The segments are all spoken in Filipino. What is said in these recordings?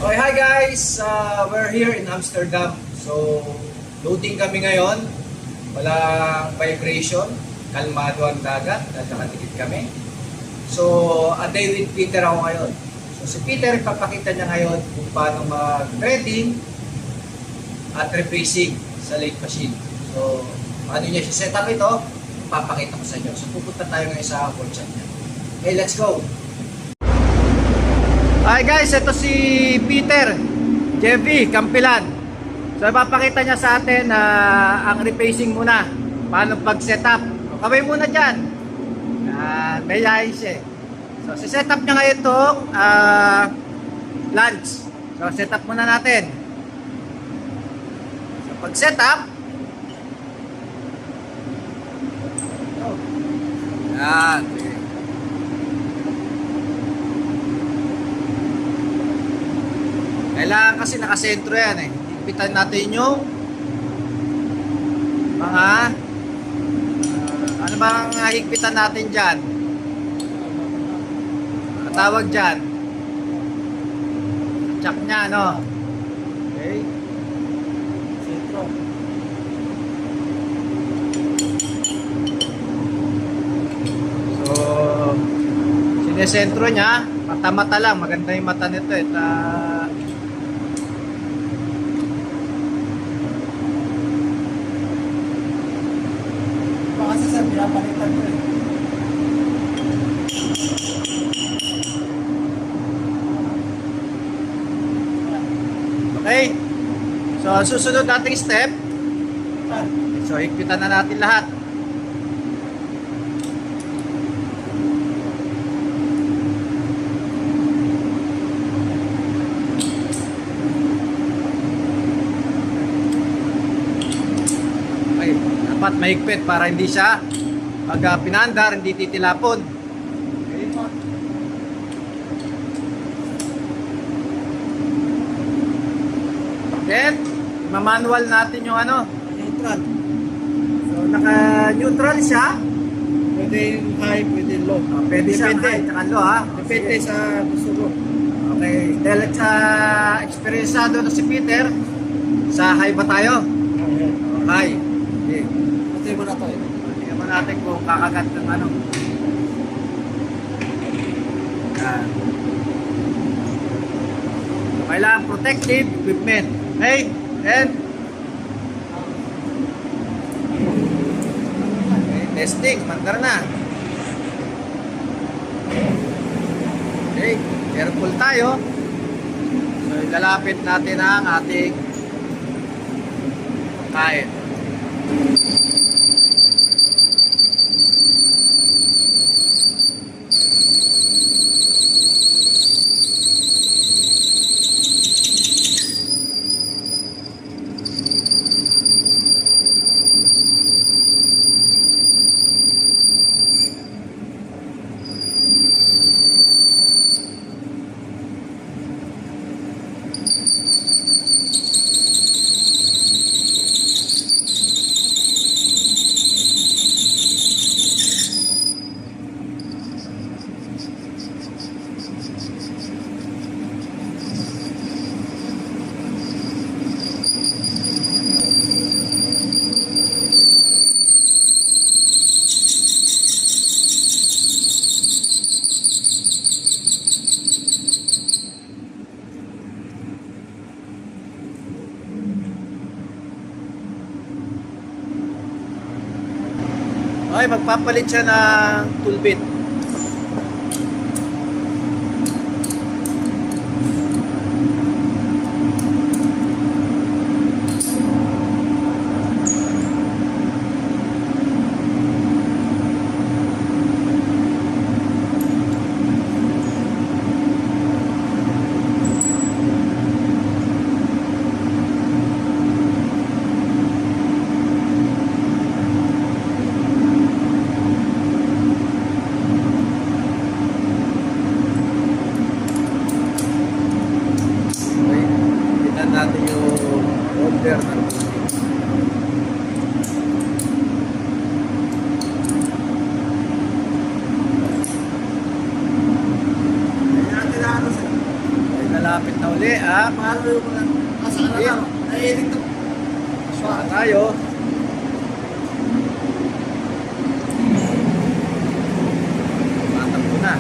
Okay, hi guys! We're here in Amsterdam. So, loading kami ngayon. Walang vibration. Kalmado ang dagat. Nakatikit kami. So, a day with Peter ako ngayon. So, si Peter, papakita niya ngayon kung paano mag-threading at refacing sa lake machine. So, paano niya set up ito, papakita ko sa inyo. So, pupunta tayo ngayon sa workshop niya. Okay, let's go! Hi guys, ito si Peter Jeffy Campilan. So ipapakita niya sa atin ang refacing muna. Paano pag-setup. Kaway muna dyan. May ayos eh. So si-setup niya ngayon itong lunch. So setup muna natin. So pag-setup, yan. Kailangan kasi nakasentro yan eh. Higpitan natin yung mga ano bang higpitan natin dyan? Tawag dyan. Check nya, no? Okay. Sentro. So, sinesentro nya. Mata-mata lang. Maganda yung mata nito eh. Kasi sa pinapalitan ko eh. Okay. So, susunod nating step. So, higpitan na natin lahat. Okay. Dapat mahigpit para hindi siya pag pinandar, hindi titilapon. Okay. Then, mamanual natin yung ano, Neutral. so naka-neutral siya. Pwede yung high, pwede yung low. Pwede siyang high at low ha. Depende sa gusto mo. Okay, dahil sa eksperyensado na si Peter, sa high ba tayo? High. Okay. Pwede mo na to eh. Tingnan mo natin kung kakagat ng ano. Yan. So, kailangan protective equipment. Okay, and okay, testing, mandar na. Okay, careful tayo. So, ilalapit natin ang ating kain. Okay, magpapalit siya ng tool bit. malapit na uli ang Paano yung mga nasa ka na lang? Naiinig to. Saka tayo. Matakbo na.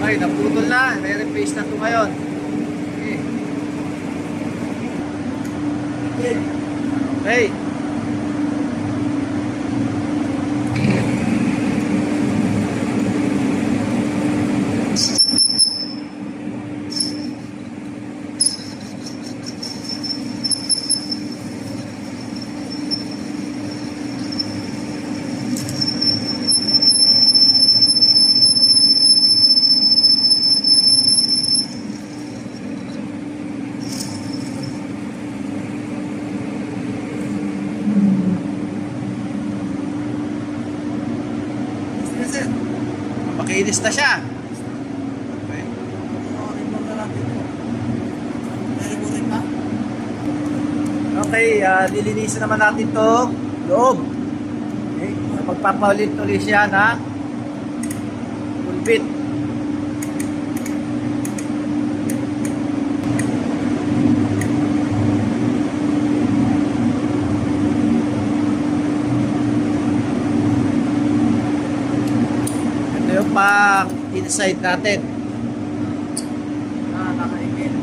Ay, naputol na. May replace na ito ngayon. Okay. Okay. Sige, sir. Makinis na siya. Okay. Report na natin ito. May reporting pa? Okay, lilinisin naman natin to loob. Okay, magpapaulit-ulit siya na pulpit. Ito yung pang inside natin. Nakaingin.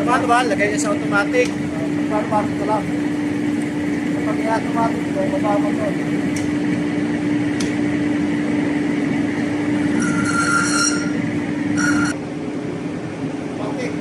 Paano ba? Lagay niya sa automatic. Automatic ko lang. Kapag i-automatic ko, mababa ko. Okay.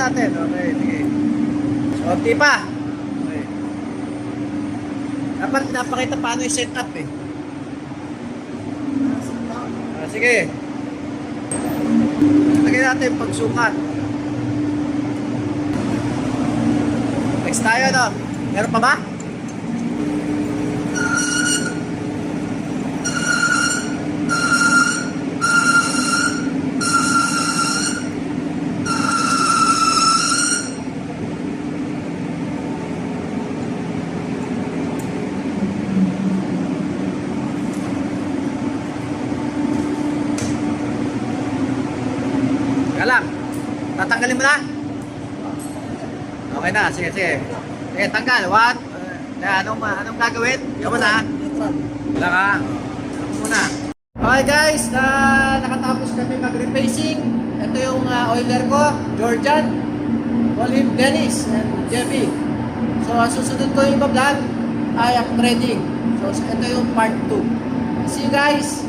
natin. Okay, sige. So, konti pa. Okay. Dapat napakita paano yung setup eh. Sige. Lagyan natin pagsukat. Next tayo, no? Meron pa ba? Teka lang. Tatanggalin mo na? Okay na, sige, sige. Sige, tanggal. What? Anong gagawin? Ikaw na. Neutral. Wala ka. Ano muna? Okay guys, nakatapos kami mag-refacing. Ito yung oiler ko, Georgian. Call him Dennis and Jeffy. So, susunod ko yung iba vlog ay upgrading. So, ito yung part 2. See you guys!